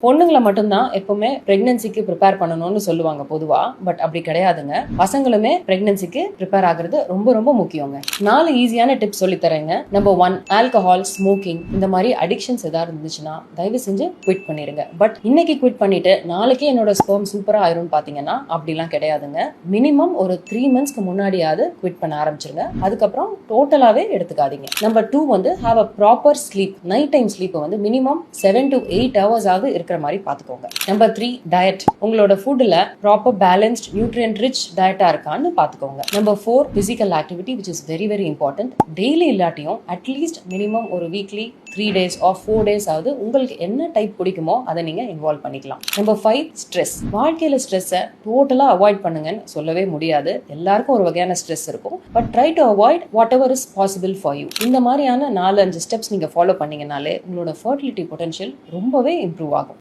பொண்ணுங்களை மட்டும்தான் எப்பவுமே பிரெக்னன்சிக்கு ப்ரிப்பேர் பண்ணணும்னு சொல்லுவாங்க பொதுவா. பட் அப்படி கிடையாதுங்க. பசங்களுமே பிரெக்னன்சிக்கு ப்ரிப்பேர் ஆகுறது ரொம்ப ரொம்ப முக்கியங்க. 4 ஈஸியான டிப்ஸ் சொல்லி தரேங்க. நம்பர் 1, ஆல்கஹால், ஸ்மோக்கிங் இந்த மாதிரி அடிக்ஷன்ஸ் ஏதாவது இருந்துச்சுன்னா தயவு செஞ்சு குவிட் பண்ணிருங்க. பட் இன்னைக்கு குவிட் பண்ணிட்டு நாளைக்கே என்னோட ஸ்பெர்ம் சூப்பரா ஆயிரும் பாத்தீங்கன்னா அப்படிலாம் கிடையாதுங்க. மினிமம் ஒரு 3 மந்த்ஸ்க்கு முன்னாடியாவது குவிட் பண்ண ஆரம்பிச்சிருங்க. அதுக்கப்புறம் டோட்டலாவே எடுத்துக்காதீங்க. நம்பர் 2 வந்து have a proper sleep. Night time sleep வந்து மினிமம் 7 to 8 hours ஆகுது இருக்கிற மாதிரி பாத்துக்கோங்க. Number 3, diet. உங்களோட ஃபுட்ல ப்ராப்பர் பேலன்ஸ்ட் நியூட்ரியன்ட் ரிச் டயட்டா இருக்கான்னு பாத்துக்கோங்க. Number 4, physical activity which is very very important. Daily இல்லாட்டியும் அட்லீஸ்ட் மினிமம் ஒரு வீக்லி 3 days or 4 days ஆகுது உங்களுக்கு என்ன டைப் பிடிக்குமோ அதை நீங்க இன்வால்வ் பண்ணிக்கலாம். Number 5, stress. வாழ்க்கையில ஸ்ட்ரெஸ்ஸை டோட்டலா அவாய்ட் பண்ணுங்கன்னு சொல்லவே முடியாது. எல்லாருக்கும் ஒரு வகையான ஸ்ட்ரெஸ் இருக்கும். But try to avoid what ever is possible for you. இந்த மாதிரியான 4-5 ஸ்டெப்ஸ் நீங்க ஃபாலோ பண்ணீங்கனாலே உங்களோட ஃபர்டிலிட்டி பொட்டன்ஷியல் ரொம்பவே இம்ப்ரூவ் ஆகும்.